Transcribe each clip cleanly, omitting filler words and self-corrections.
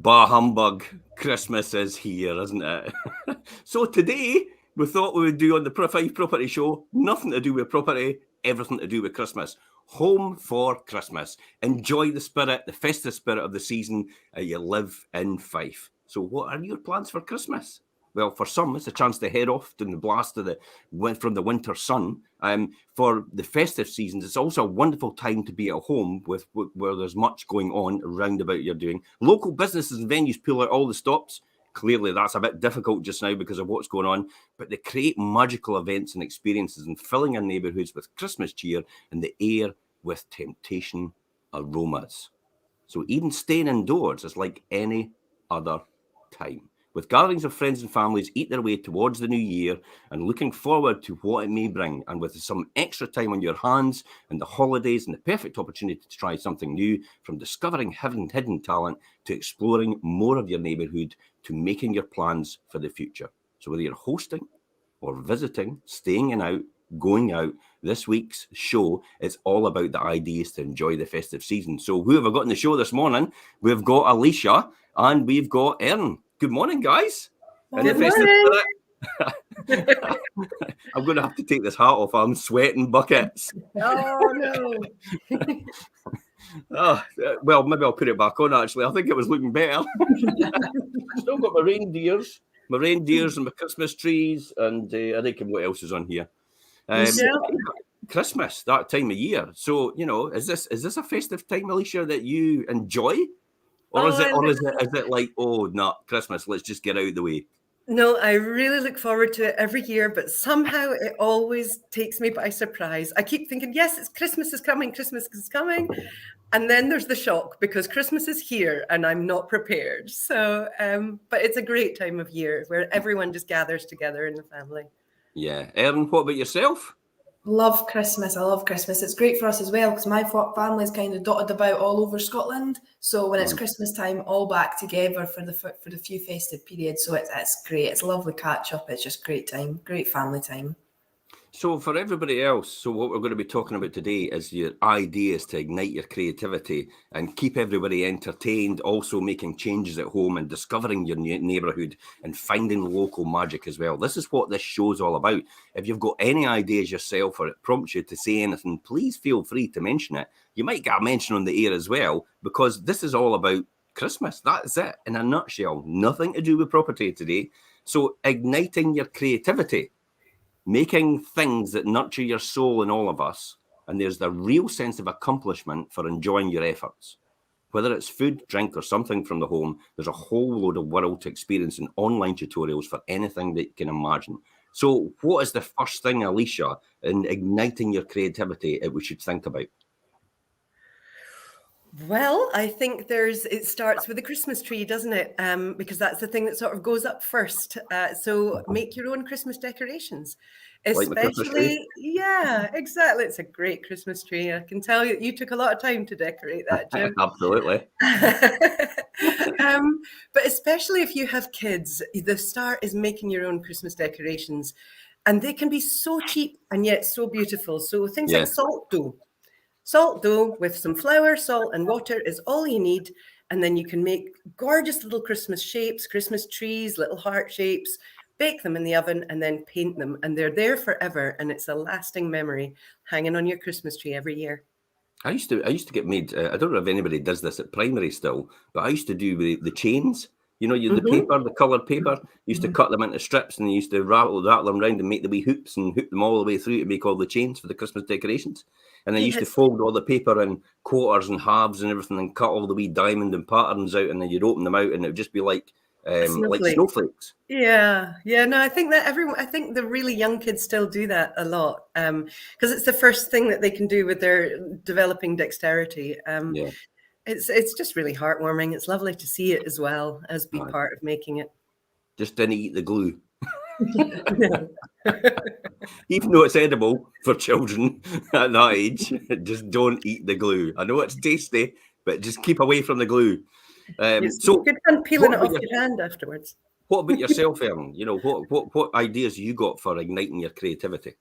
Bah humbug, Christmas is here, isn't it? So today, we thought we would do on the Fife Property Show, nothing to do with property, everything to do with Christmas. Home for Christmas. Enjoy the spirit, the festive spirit of the season you live in Fife. So what are your plans for Christmas? Well, for some, it's a chance to head off in the blast of from the winter sun. For the festive seasons, it's also a wonderful time to be at home with where there's much going on around about you're doing. Local businesses and venues pull out all the stops. Clearly, that's a bit difficult just now because of what's going on, but they create magical events and experiences and filling our neighbourhoods with Christmas cheer and the air with temptation aromas. So even staying indoors is like any other time. With gatherings of friends and families eat their way towards the new year and looking forward to what it may bring, and with some extra time on your hands and the holidays and the perfect opportunity to try something new, from discovering hidden talent to exploring more of your neighbourhood to making your plans for the future. So whether you're hosting or visiting, staying in out, going out, this week's show is all about the ideas to enjoy the festive season. So who have I got on the show this morning? We've got Alicia and we've got Erin. Good morning, guys. Good morning. I'm going to have to take this hat off. I'm sweating buckets. Oh, no. Well, maybe I'll put it back on, actually. I think it was looking better. Still got my reindeers and my Christmas trees, and I think what else is on here. Christmas, that time of year. So, is this a festive time, Alicia, that you enjoy? Or is it like, oh, no, Christmas, let's just get out of the way? No, I really look forward to it every year, but somehow it always takes me by surprise. I keep thinking, yes, Christmas is coming. And then there's the shock because Christmas is here and I'm not prepared. So, but it's a great time of year where everyone just gathers together in the family. Yeah. Erin, what about yourself? Love Christmas. I love Christmas. It's great for us as well because my family is kind of dotted about all over Scotland. So when it's Christmas time, all back together for the few festive periods. So it's great. It's a lovely catch up. It's just great time, great family time. So for everybody else, what we're going to be talking about today is your ideas to ignite your creativity and keep everybody entertained, also making changes at home and discovering your neighbourhood and finding local magic as well. This is what this show's all about. If you've got any ideas yourself or it prompts you to say anything, please feel free to mention it. You might get a mention on the air as well, because this is all about Christmas. That's it in a nutshell. Nothing to do with property today. So igniting your creativity, making things that nurture your soul in all of us, and there's the real sense of accomplishment for enjoying your efforts. Whether it's food, drink, or something from the home, there's a whole load of world to experience in online tutorials for anything that you can imagine. So what is the first thing, Alicia, in igniting your creativity that we should think about? Well, I think it starts with the Christmas tree, doesn't it? Because that's the thing that sort of goes up first. So make your own Christmas decorations. Especially, yeah, exactly. It's a great Christmas tree. I can tell you took a lot of time to decorate that, Jim. Absolutely. But especially if you have kids, the start is making your own Christmas decorations. And they can be so cheap and yet so beautiful. So things like salt dough. Salt dough with some flour, salt, and water is all you need. And then you can make gorgeous little Christmas shapes, Christmas trees, little heart shapes, bake them in the oven, and then paint them. And they're there forever. And it's a lasting memory hanging on your Christmas tree every year. I used to get made, I don't know if anybody does this at primary still, but I used to do the chains. The paper, the coloured paper, used to cut them into strips and you used to rattle them around and make the wee hoops and hoop them all the way through to make all the chains for the Christmas decorations. And I used to fold all the paper in quarters and halves and everything and cut all the wee diamond and patterns out, and then you'd open them out and it would just be like snowflakes. Yeah. No, I think the really young kids still do that a lot because it's the first thing that they can do with their developing dexterity. It's just really heartwarming. It's lovely to see it as well as be part of making it. Just didn't eat the glue. Even though it's edible for children at that age, just don't eat the glue. I know it's tasty, but just keep away from the glue. So good fun peeling it off your hand afterwards. What about yourself, Erin? What ideas you got for igniting your creativity?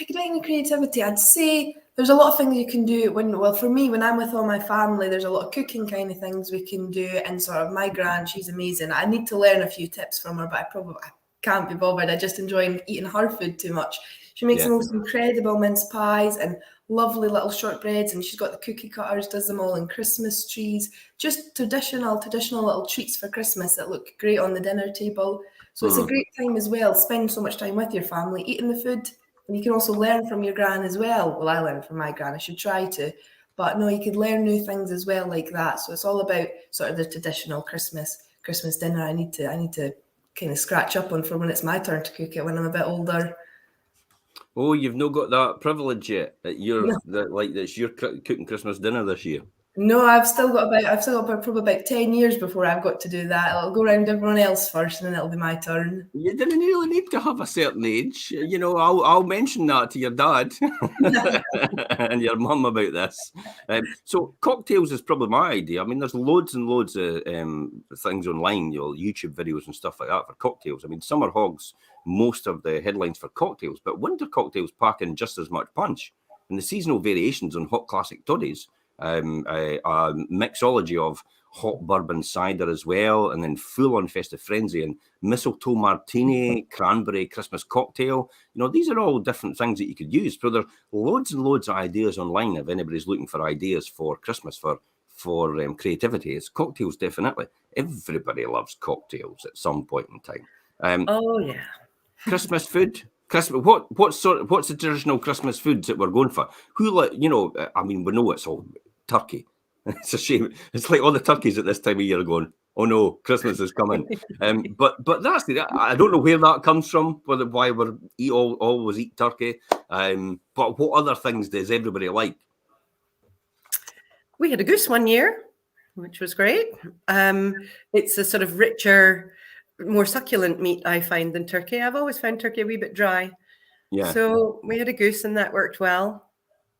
Igniting creativity, I'd say there's a lot of things you can do for me, when I'm with all my family, there's a lot of cooking kind of things we can do. And sort of my gran, she's amazing. I need to learn a few tips from her, but I can't be bothered. I just enjoy eating her food too much. She makes the most incredible mince pies and lovely little shortbreads, and she's got the cookie cutters, does them all in Christmas trees. Just traditional little treats for Christmas that look great on the dinner table. So it's a great time as well. Spend so much time with your family, eating the food. And you can also learn from your gran as well. Well, I learned from my gran. I should try to. But no, you could learn new things as well like that. So it's all about sort of the traditional Christmas dinner. I need to kind of scratch up on for when it's my turn to cook it when I'm a bit older. Oh, you've not got that privilege yet. That's your cooking Christmas dinner this year. No, I've still got probably about 10 years before I've got to do that. I'll go around everyone else first, and then it'll be my turn. You didn't really need to have a certain age. You know, I'll mention that to your dad and your mum about this. So cocktails is probably my idea. I mean, there's loads and loads of things online, YouTube videos and stuff like that for cocktails. I mean, summer hogs, most of the headlines for cocktails, but winter cocktails pack in just as much punch. And the seasonal variations on hot classic toddies, a mixology of hot bourbon cider as well, and then full-on festive frenzy and mistletoe martini, cranberry Christmas cocktail. You know, these are all different things that you could use. So there are loads and loads of ideas online if anybody's looking for ideas for Christmas for creativity. It's cocktails, definitely. Everybody loves cocktails at some point in time. Oh yeah. Christmas food. Christmas. What's the traditional Christmas foods that we're going for? I mean, we know it's all turkey. It's a shame. It's like all the turkeys at this time of year are going, oh no, Christmas is coming. But that's I don't know where that comes from, why we always eat turkey. But what other things does everybody like? We had a goose one year, which was great. It's a sort of richer, more succulent meat, I find, than turkey. I've always found turkey a wee bit dry. Yeah. So we had a goose and that worked well.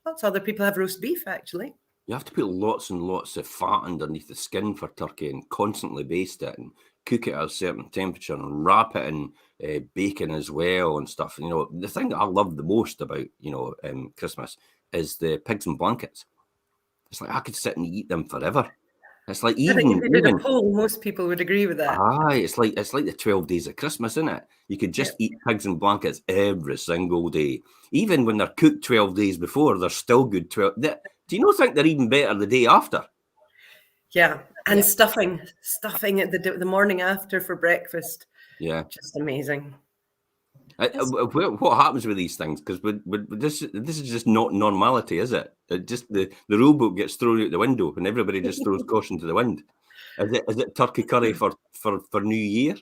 Lots of other people have roast beef, actually. You have to put lots and lots of fat underneath the skin for turkey and constantly baste it and cook it at a certain temperature and wrap it in bacon as well and stuff. You know, the thing that I love the most about, Christmas is the pigs and blankets. It's like I could sit and eat them forever. It's like I think if you did a poll, most people would agree with that. It's like the 12 days of Christmas, isn't it? You could just eat pigs and blankets every single day. Even when they're cooked 12 days before, they're still good 12. Do you not think they're even better the day after? Yeah, and stuffing at the morning after for breakfast. Yeah, just amazing. What happens with these things? Because this is just not normality, is it? Just the rule book gets thrown out the window, and everybody just throws caution to the wind. Is it turkey curry for New Year?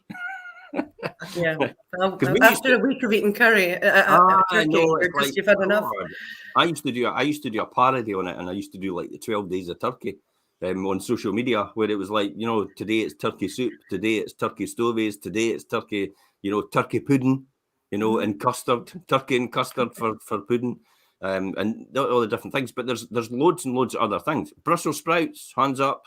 Yeah, after a week of eating curry, you've had enough. I used to do a parody on it, and I used to do like the 12 days of turkey on social media, where it was like, today it's turkey soup, today it's turkey stovies, today it's turkey, turkey pudding, and custard, turkey and custard for pudding, and all the different things. But there's loads and loads of other things. Brussel sprouts, hands up.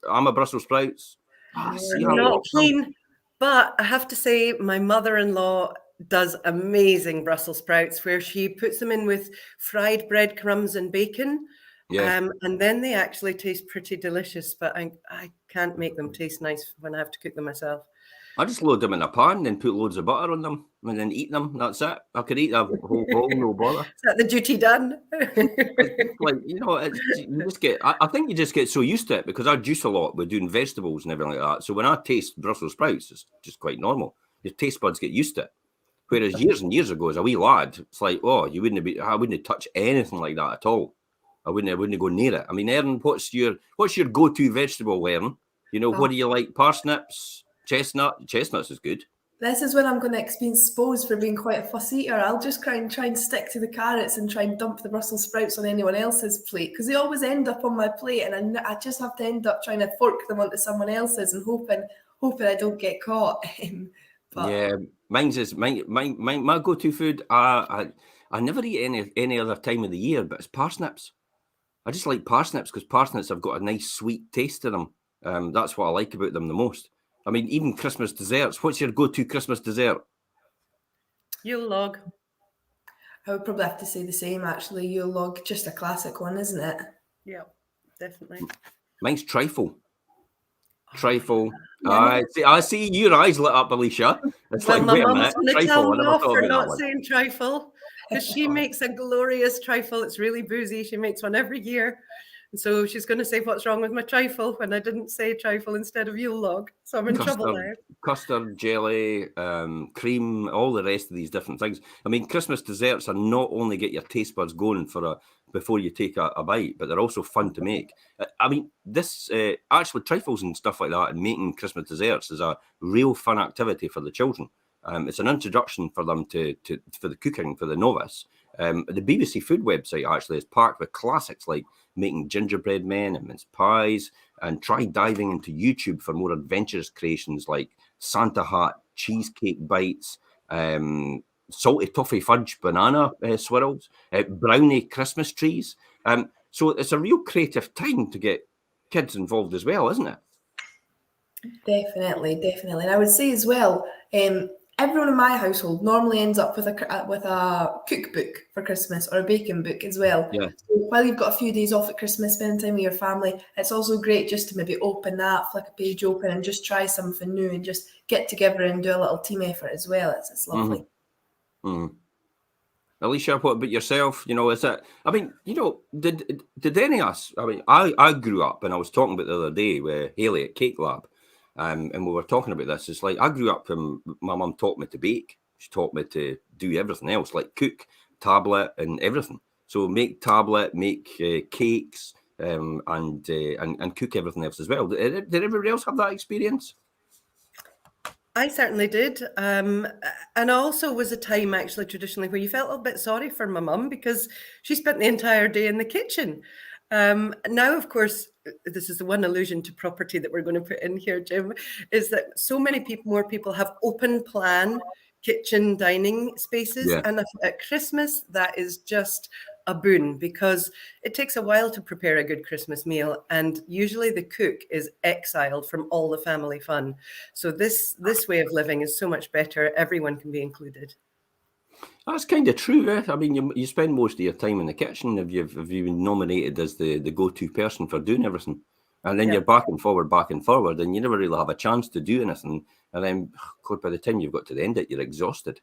I'm a Brussel sprouts. Not keen. But I have to say, my mother-in-law does amazing Brussels sprouts, where she puts them in with fried breadcrumbs and bacon. Yeah. And then they actually taste pretty delicious, but I can't make them taste nice when I have to cook them myself. I just load them in a pan and put loads of butter on them and then eat them. That's it. I could eat a whole bowl, no bother. Is that the duty done? You just get. I think you just get so used to it, because I juice a lot with doing vegetables and everything like that. So when I taste Brussels sprouts, it's just quite normal. Your taste buds get used to it. Whereas years and years ago, as a wee lad, it's like, I wouldn't have touched anything like that at all. I wouldn't go near it. I mean, Erin, what's your go-to vegetable, Erin? What do you like? Parsnips? Chestnuts is good. This is when I'm going to experience exposed for being quite a fuss eater. I'll just try and stick to the carrots and try and dump the Brussels sprouts on anyone else's plate, because they always end up on my plate, and I just have to end up trying to fork them onto someone else's and hoping I don't get caught. Yeah, my go-to food. I never eat any other time of the year, but it's parsnips. I just like parsnips because parsnips have got a nice sweet taste to them. That's what I like about them the most. I mean, even Christmas desserts. What's your go-to Christmas dessert? Yule log. I would probably have to say the same, actually. Yule log, just a classic one, isn't it? Yeah, definitely. Mine's trifle. Trifle. Yeah. I see your eyes lit up, Alicia. It's Well, like, my wait a mum's minute, going to trifle. tell I me never off thought for about that not one. saying trifle, because she makes a glorious trifle. It's really boozy. She makes one every year. And so she's going to say what's wrong with my trifle when I didn't say trifle instead of Yule log. So I'm in trouble now. Custard, jelly, cream, all the rest of these different things. I mean, Christmas desserts are not only get your taste buds going before you take a bite, but they're also fun to make. I mean, this actually trifles and stuff like that and making Christmas desserts is a real fun activity for the children. It's an introduction for them for the cooking for the novice. The BBC Food website actually is packed with classics like making gingerbread men and mince pies, and try diving into YouTube for more adventurous creations like Santa hat cheesecake bites, salty toffee fudge banana swirls, brownie Christmas trees. So it's a real creative time to get kids involved as well, isn't it? Definitely. And I would say as well, everyone in my household normally ends up with a cookbook for Christmas or a baking book as well. Yeah. So while you've got a few days off at Christmas, spending time with your family, it's also great just to maybe open that, flick a page open, and just try something new and just get together and do a little team effort as well. It's lovely. Mm-hmm. Alicia, what about yourself? You know, is it? I mean, you know, did any of us? I mean, I grew up, and I was talking about the other day with Haley at Cake Lab, and we were talking about this. It's like I grew up, and my mum taught me to bake. She taught me to do everything else, like cook, tablet, and everything. So make tablet, make cakes, and cook everything else as well. Did everybody else have that experience? I certainly did. And also was a time actually traditionally where you felt a little bit sorry for my mum because she spent the entire day in the kitchen. Now, of course, this is the one allusion to property that we're going to put in here, Jim, is that so many more people have open plan kitchen dining spaces. Yeah. And at Christmas, that is just a boon because it takes a while to prepare a good Christmas meal, and usually the cook is exiled from all the family fun. So this way of living is so much better. Everyone can be included. That's kind of true. I mean, you spend most of your time in the kitchen if you've been nominated as the go-to person for doing everything, and then you're back and forward, and you never really have a chance to do anything. And then, God, by the time you've got to the end of it, you're exhausted.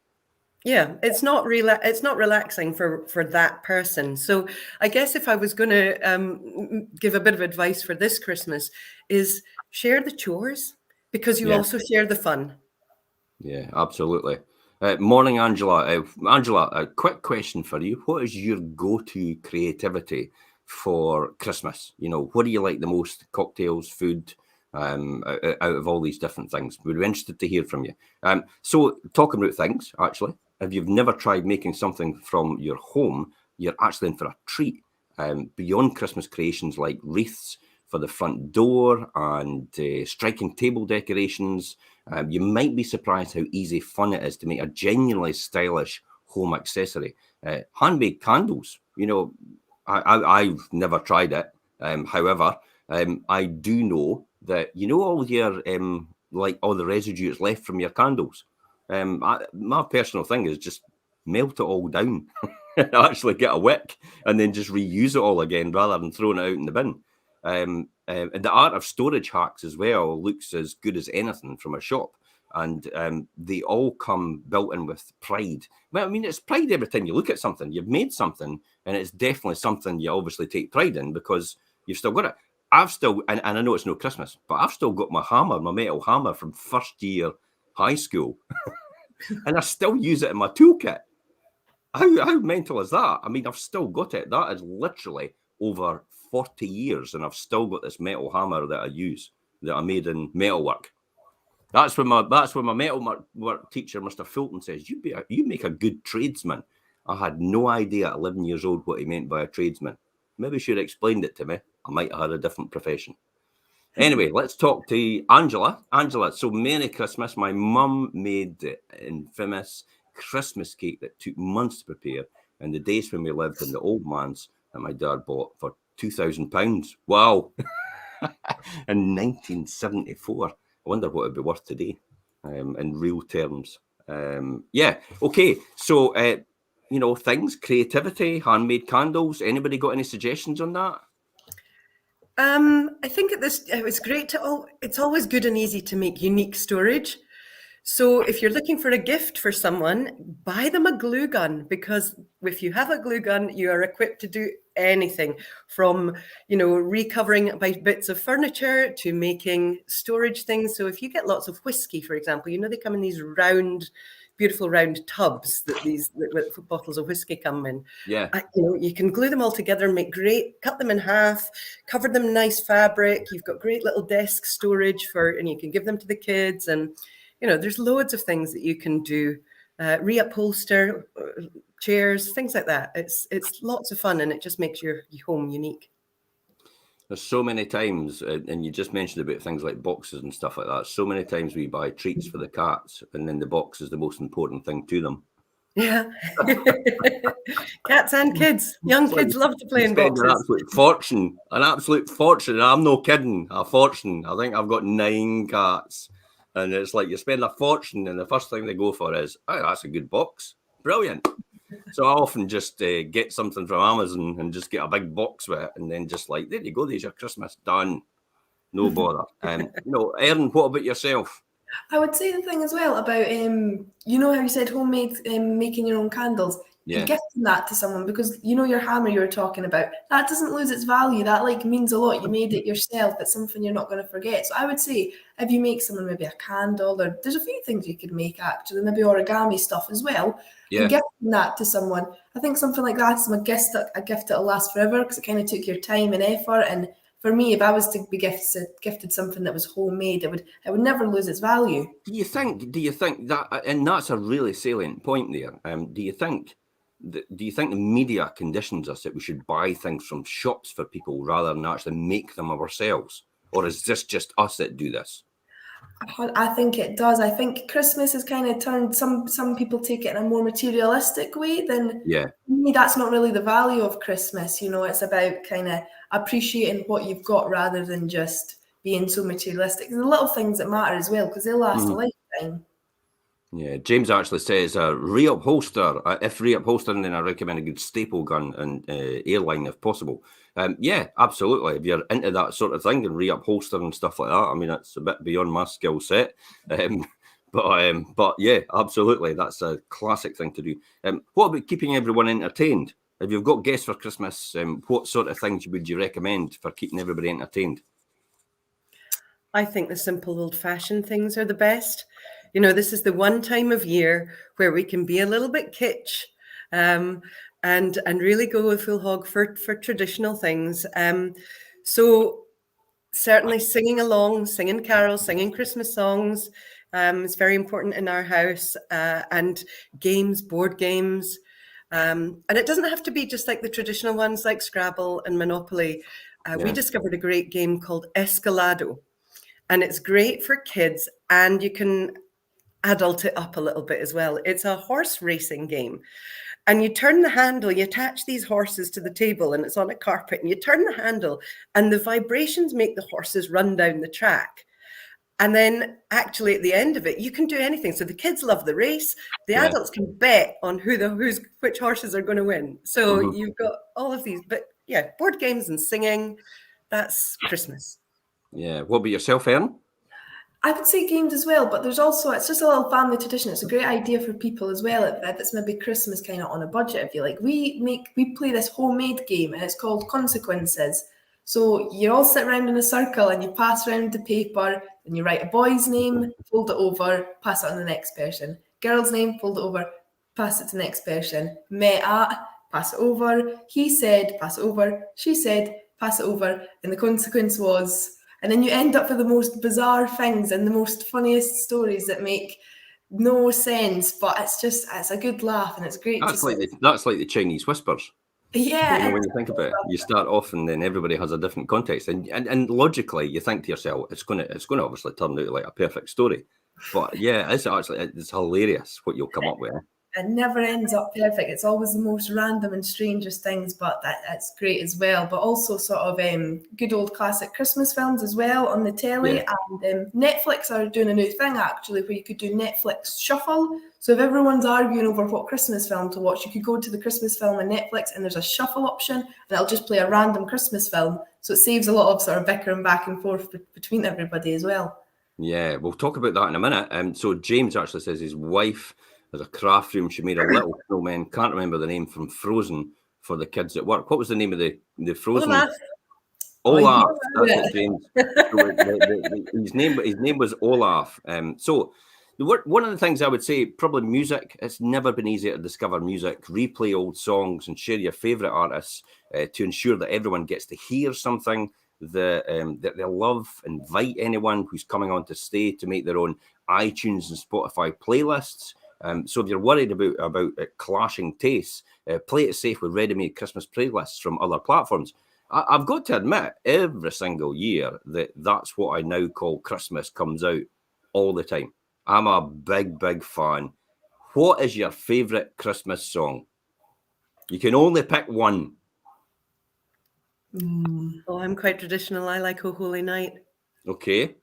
Yeah, it's not relaxing for that person. So I guess if I was going to give a bit of advice for this Christmas is share the chores because you also share the fun. Yeah, absolutely. Morning, Angela. Angela, a quick question for you. What is your go-to creativity for Christmas? You know, what do you like the most? Cocktails, food, out of all these different things. We're interested to hear from you. So talking about things, actually, if you've never tried making something from your home, you're actually in for a treat. Beyond Christmas creations like wreaths for the front door and striking table decorations, you might be surprised how easy fun it is to make a genuinely stylish home accessory. Handmade candles, you know, I've never tried it. However, I do know that, you know, all your like all the residue that's left from your candles. My personal thing is just melt it all down, actually get a wick, and then just reuse it all again rather than throwing it out in the bin. And the art of storage hacks as well looks as good as anything from a shop. And they all come built in with pride. Well, I mean, it's pride every time you look at something. You've made something, and it's definitely something you obviously take pride in because you've still got it. I've still, and I know it's no Christmas, but I've still got my hammer, my metal hammer from first year high school, and I still use it in my toolkit. How mental is that? I mean, I've still got it. That is literally over 40 years, and I've still got this metal hammer that I use that I made in metalwork. That's when my metalwork teacher, Mr. Fulton, says, you make a good tradesman. I had no idea at 11 years old what he meant by a tradesman. Maybe she had explained it to me. I might have had a different profession. Anyway, let's talk to Angela. Angela, so Merry Christmas. My mum made the infamous Christmas cake that took months to prepare, and the days when we lived in the old man's that my dad bought for £2,000. Wow. In 1974. I wonder what it'd be worth today in real terms. Yeah. Okay. So things, creativity, handmade candles. Anybody got any suggestions on that? I think it's great it's always good and easy to make unique storage. So if you're looking for a gift for someone, buy them a glue gun, because if you have a glue gun, you are equipped to do anything from, recovering by bits of furniture to making storage things. So if you get lots of whiskey, for example, they come in these beautiful round tubs that these bottles of whiskey come in. Yeah. You can glue them all together and cut them in half, cover them in nice fabric. You've got great little desk storage and you can give them to the kids. And there's loads of things that you can do, reupholster chairs, things like that. It's lots of fun, and it just makes your home unique. There's so many times, and you just mentioned about things like boxes and stuff like that. So many times we buy treats for the cats, and then the box is the most important thing to them. Yeah. Cats and kids. Young kids love to play in boxes. An absolute fortune. And I'm no kidding. A fortune. I think I've got 9 cats. And it's like you spend a fortune, and the first thing they go for is, oh, that's a good box. Brilliant. So I often just get something from Amazon and just get a big box with it, and then just like, there you go, there's your Christmas done. No bother. Erin, what about yourself? I would say the thing as well about, how you said homemade, making your own candles. Yeah. Gifting that to someone, because your hammer you were talking about, that doesn't lose its value. That means a lot. You made it yourself. It's something you're not going to forget. So I would say if you make someone maybe a candle, or there's a few things you could make actually, maybe origami stuff as well. Yeah. And gifting that to someone, I think something like that is a gift that'll last forever, because it kind of took your time and effort. And for me, if I was to be gifted something that was homemade, it would never lose its value. Do you think that, and that's a really salient point there. Do you think the media conditions us that we should buy things from shops for people rather than actually make them ourselves? Or is this just us that do this? I think it does. I think Christmas has kind of turned, some people take it in a more materialistic way than, for me, that's not really the value of Christmas. It's about kind of appreciating what you've got rather than just being so materialistic. The little things that matter as well, because they'll last a lifetime. Yeah, James actually says reupholster. If reupholstering, then I recommend a good staple gun and airline if possible. Yeah, absolutely. If you're into that sort of thing and reupholster and stuff like that, I mean, that's a bit beyond my skill set. But yeah, absolutely, that's a classic thing to do. What about keeping everyone entertained? If you've got guests for Christmas, what sort of things would you recommend for keeping everybody entertained? I think the simple old-fashioned things are the best. This is the one time of year where we can be a little bit kitsch, and really go with full hog for traditional things. So certainly singing along, singing carols, singing Christmas songs is very important in our house, and games, board games. And it doesn't have to be just like the traditional ones like Scrabble and Monopoly. We discovered a great game called Escalado, and it's great for kids, and you can adult it up a little bit as well. It's a horse racing game, and you turn the handle, you attach these horses to the table, and it's on a carpet, and you turn the handle and the vibrations make the horses run down the track. And then actually at the end of it, you can do anything. So the kids love the race. The adults can bet on which horses are going to win. So you've got all of these, but yeah, board games and singing, that's Christmas. Yeah. What about yourself, Erin? I would say games as well, but there's also, it's just a little family tradition. It's a great idea for people as well, if it's maybe Christmas kind of on a budget, if you like. We play this homemade game, and it's called Consequences. So you all sit around in a circle and you pass around the paper, and you write a boy's name, fold it over, pass it on to the next person. Girl's name, fold it over, pass it to the next person. Met at, pass it over. He said, pass it over. She said, pass it over. And the consequence was... And then you end up with the most bizarre things and the most funniest stories that make no sense, but it's a good laugh, and it's great. That's like the Chinese whispers. Yeah. When you think about it, you start off and then everybody has a different context, and logically you think to yourself, it's going to obviously turn out like a perfect story. But yeah, it's hilarious what you'll come up with. It never ends up perfect. It's always the most random and strangest things, but that's great as well. But also sort of good old classic Christmas films as well on the telly. Yeah. And Netflix are doing a new thing actually where you could do Netflix shuffle. So if everyone's arguing over what Christmas film to watch, you could go to the Christmas film on Netflix and there's a shuffle option and it'll just play a random Christmas film. So it saves a lot of sort of bickering back and forth between everybody as well. Yeah, we'll talk about that in a minute. So James actually says his wife has a craft room. She made a little snowman. Can't remember the name, from Frozen for the kids at work. What was the name of the Frozen? Olaf. That's it, James. His name was Olaf. So one of the things I would say, probably music. It's never been easier to discover music, replay old songs, and share your favourite artists to ensure that everyone gets to hear something that they love. Invite anyone who's coming on to stay to make their own iTunes and Spotify playlists. So if you're worried about clashing tastes, play it safe with ready-made Christmas playlists from other platforms. I've got to admit, every single year that's what I now call Christmas comes out all the time. I'm a big fan. What is your favourite Christmas song? You can only pick one. Oh, I'm quite traditional. I like "Oh Holy Night." Okay.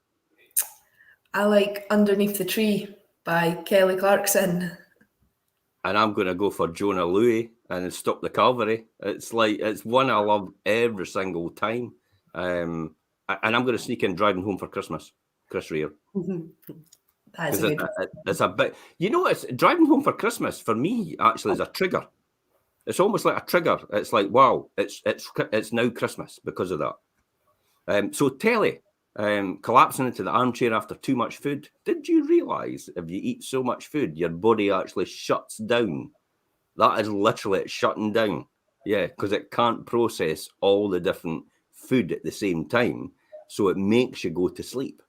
I like "Underneath the Tree" by Kelly Clarkson. And I'm going to go for Jonah Louie and "Stop the Calvary." It's one I love every single time. And I'm going to sneak in "Driving Home for Christmas," Chris Rea. That's it's a bit, it's "Driving Home for Christmas" for me actually is a trigger. It's almost like a trigger. It's like, wow, it's now Christmas because of that. So telly, collapsing into the armchair after too much food. Did you realise if you eat so much food, your body actually shuts down? That is literally it shutting down. Yeah, because it can't process all the different food at the same time. So it makes you go to sleep.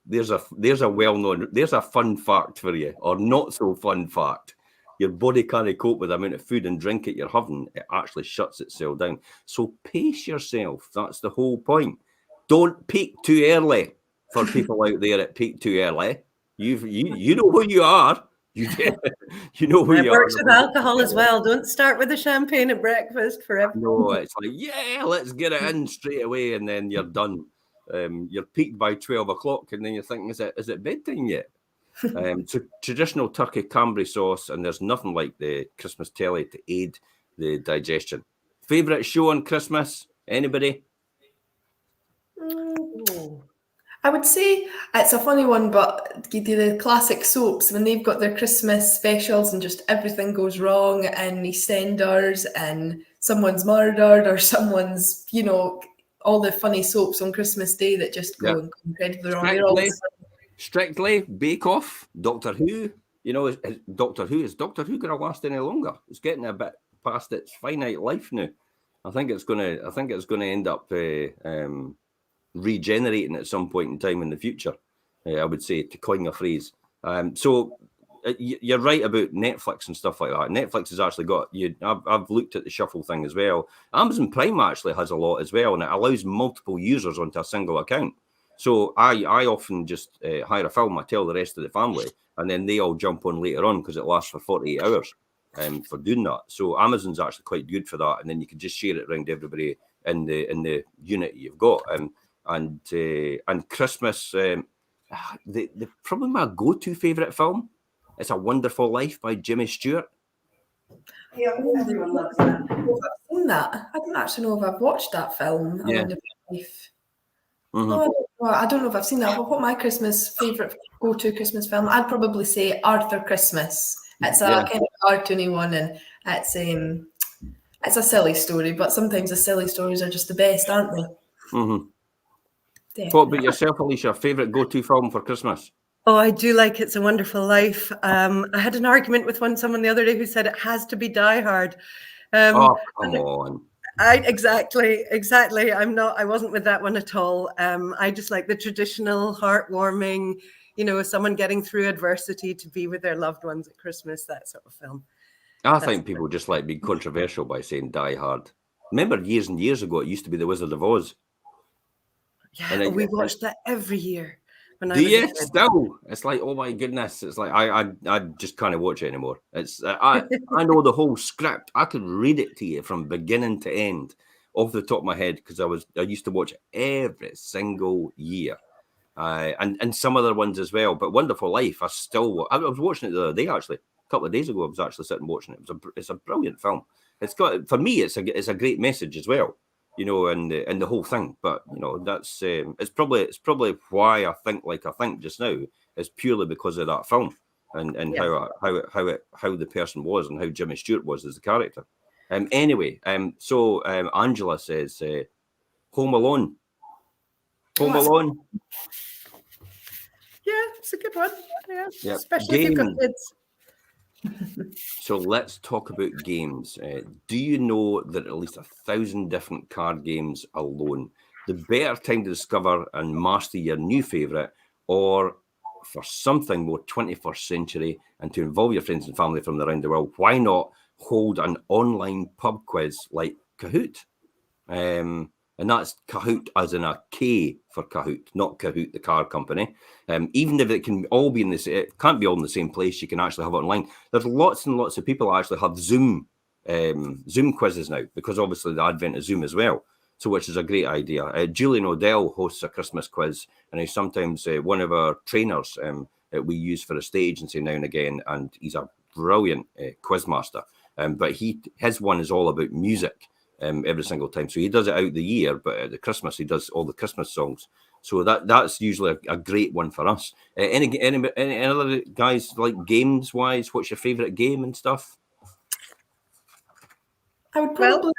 There's a fun fact for you, or not so fun fact. Your body can't cope with the amount of food and drink that you're having. It actually shuts itself down. So pace yourself. That's the whole point. Don't peak too early. For people out there that peak too early, you know who you are. You know who you are. It works with alcohol as well. Don't start with the champagne at breakfast forever. No, it's like, yeah, let's get it in straight away, and then you're done. You're peaked by 12 o'clock, and then you're thinking, is it bedtime yet? So traditional turkey Cambry sauce, and there's nothing like the Christmas telly to aid the digestion. Favourite show on Christmas? Anybody? I would say it's a funny one, but you do the classic soaps when they've got their Christmas specials and just everything goes wrong, and EastEnders, and someone's murdered, or someone's, all the funny soaps on Christmas Day that just go incredibly wrong. Strictly, Bake Off, Doctor Who. Is Doctor Who going to last any longer? It's getting a bit past its finite life now. I think it's going to end up regenerating at some point in time in the future. I would say, to coin a phrase. So you're right about Netflix and stuff like that. Netflix has actually got you. I've looked at the shuffle thing as well. Amazon Prime actually has a lot as well, and it allows multiple users onto a single account. So I often just hire a film, I tell the rest of the family, and then they all jump on later on because it lasts for 48 hours for doing that. So Amazon's actually quite good for that, and then you can just share it around everybody in the unit you've got. And Christmas, probably my go-to favourite film, It's a Wonderful Life by Jimmy Stewart. Yeah, everyone loves that. I've seen that. I don't actually know if I've watched that film. Yeah. A Wonderful Life. I don't know if I've seen that. But what my favourite go-to Christmas film? I'd probably say Arthur Christmas. It's a kind of cartoony one, and it's a silly story. But sometimes the silly stories are just the best, aren't they? Mm-hmm. What about yourself, Alicia? Favourite go-to film for Christmas? Oh, I do like It's a Wonderful Life. I had an argument with someone the other day who said it has to be Die Hard. Come on. Exactly. I wasn't with that one at all. I just like the traditional, heartwarming, someone getting through adversity to be with their loved ones at Christmas, that sort of film. I think people just like being controversial by saying Die Hard. Remember years and years ago, it used to be The Wizard of Oz. Yeah, we watched that every year. when I Do was a you kid. still? It's like, oh my goodness! It's like I just can't watch it anymore. It's I know the whole script. I could read it to you from beginning to end off the top of my head because I used to watch it every single year, and some other ones as well. But Wonderful Life, I was watching it the other day actually. A couple of days ago, I was actually sitting watching it. It's a brilliant film. It's got, for me, it's a great message as well. You know, and the whole thing. But you know, that's it's probably why I think like I think just now is purely because of that film and how the person was and how Jimmy Stewart was as the character. Anyway, so Angela says Home Alone. Home Alone. Yeah, it's a good one. Yeah, Yep. especially if you've got kids. So let's talk about games. Do you know that at least 1,000 different card games alone? The better time to discover and master your new favourite, or for something more 21st century and to involve your friends and family from around the world, why not hold an online pub quiz like Kahoot? And that's Kahoot as in a K for Kahoot, not Kahoot, the car company. Even if it can all be it can't be all in the same place. You can actually have it online. There's lots and lots of people actually have Zoom quizzes now because obviously the advent of Zoom as well. So which is a great idea. Julian O'Dell hosts a Christmas quiz, and he's sometimes one of our trainers that we use for a stage agency now and again, and he's a brilliant quiz master. But his one is all about music. Every single time, so he does it out the year, but at the Christmas he does all the Christmas songs. So that's usually a great one for us. Any other guys like games wise? What's your favourite game and stuff? I would probably.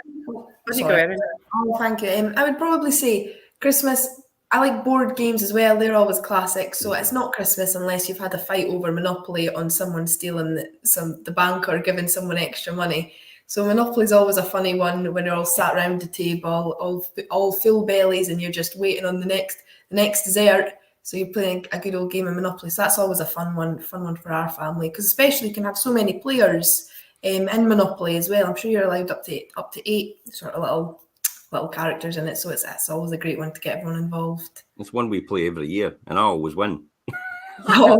Sorry. Oh, thank you. I would probably say Christmas. I like board games as well. They're always classic. So it's not Christmas unless you've had a fight over Monopoly on someone stealing the bank or giving someone extra money. So Monopoly is always a funny one when you're all sat around the table, all full bellies, and you're just waiting on the next dessert. So you're playing a good old game of Monopoly. So that's always a fun one for our family, because especially you can have so many players in Monopoly as well. I'm sure you're allowed up to 8 sort of little characters in it. So it's always a great one to get everyone involved. It's one we play every year, and I always win. Oh.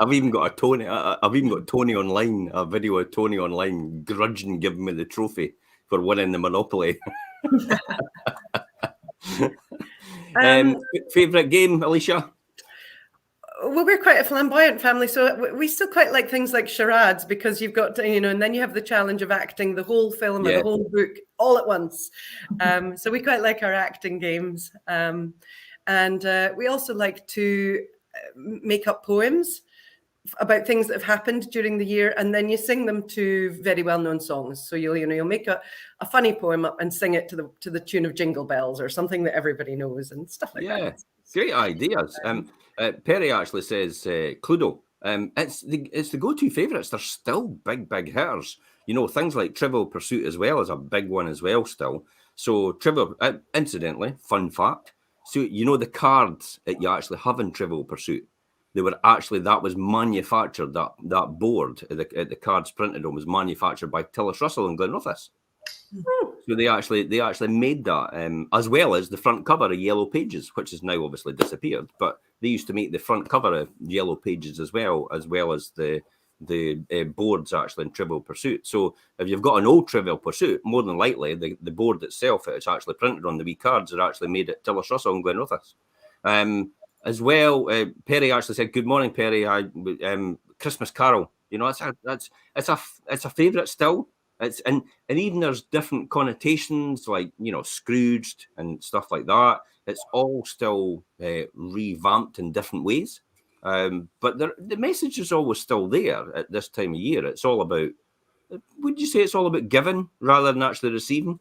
I've even got Tony online, a video of Tony online grudging giving me the trophy for winning the Monopoly. Favourite game, Alicia? Well, we're quite a flamboyant family, so we still quite like things like charades, because you've got to, and then you have the challenge of acting the whole film or the whole book all at once. So we quite like our acting games. And we also like to make up poems about things that have happened during the year, and then you sing them to very well-known songs. So you'll make a funny poem up and sing it to the tune of Jingle Bells or something that everybody knows and stuff like that. Yeah, great ideas. Perry actually says Cluedo. It's the go-to favourites. They're still big hitters. Things like Trivial Pursuit as well is a big one as well still. So Trivial, incidentally, fun fact. So the cards that you actually have in Trivial Pursuit, that was manufactured. That board at the cards printed on was manufactured by Tillis Russell and Glenrothes. So they actually made that, as well as the front cover of Yellow Pages, which has now obviously disappeared. But they used to make the front cover of Yellow Pages as well as the boards actually in Trivial Pursuit. So if you've got an old Trivial Pursuit, more than likely the board itself it's actually printed on the wee cards are actually made at Tillis Russell and Glenrothes. As well, Perry actually said, "Good morning, Perry. Christmas Carol. It's a favourite still. And even there's different connotations like Scrooged and stuff like that. It's all still revamped in different ways. But the message is always still there at this time of year. It's all about, would you say it's all about giving rather than actually receiving?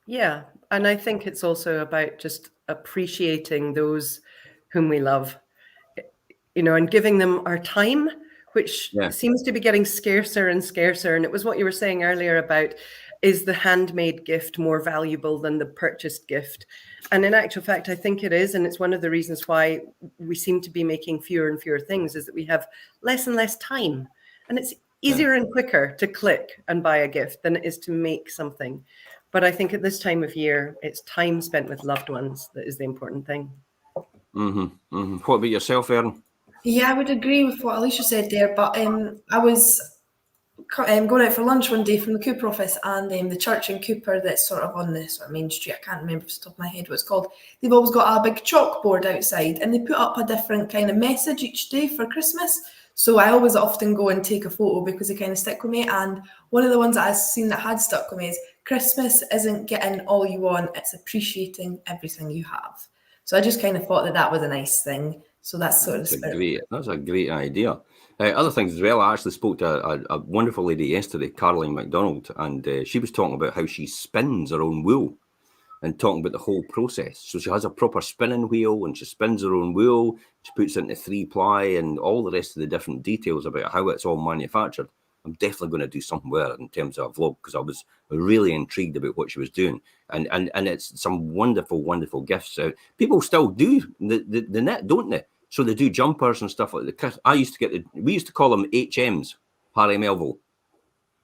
Yeah, and I think it's also about just appreciating those whom we love, and giving them our time, which seems to be getting scarcer and scarcer. And it was what you were saying earlier about, is the handmade gift more valuable than the purchased gift? And in actual fact, I think it is. And it's one of the reasons why we seem to be making fewer and fewer things, is that we have less and less time. And it's easier and quicker to click and buy a gift than it is to make something. But I think at this time of year, it's time spent with loved ones that is the important thing. What about yourself, Erin? Yeah, I would agree with what Alicia said there, but I was going out for lunch one day from the Cooper office, and the church in Cooper that's sort of on the sort of main street, I can't remember off the top of my head what it's called, they've always got a big chalkboard outside, and they put up a different kind of message each day for Christmas. So I always often go and take a photo because they kind of stick with me. And one of the ones that I've seen that had stuck with me is Christmas isn't getting all you want, it's appreciating everything you have. So I just kind of thought that was a nice thing. So that's sort of the spirit. That's a great idea. Other things as well, I actually spoke to a wonderful lady yesterday, Caroline MacDonald, and she was talking about how she spins her own wool and talking about the whole process. So she has a proper spinning wheel and she spins her own wool, she puts it into 3-ply and all the rest of the different details about how it's all manufactured. I'm definitely going to do something with it in terms of a vlog because I was really intrigued about what she was doing. And it's some wonderful, wonderful gifts. People still do the knit, don't they? So they do jumpers and stuff like that. We used to call them HMs, Harry Melville.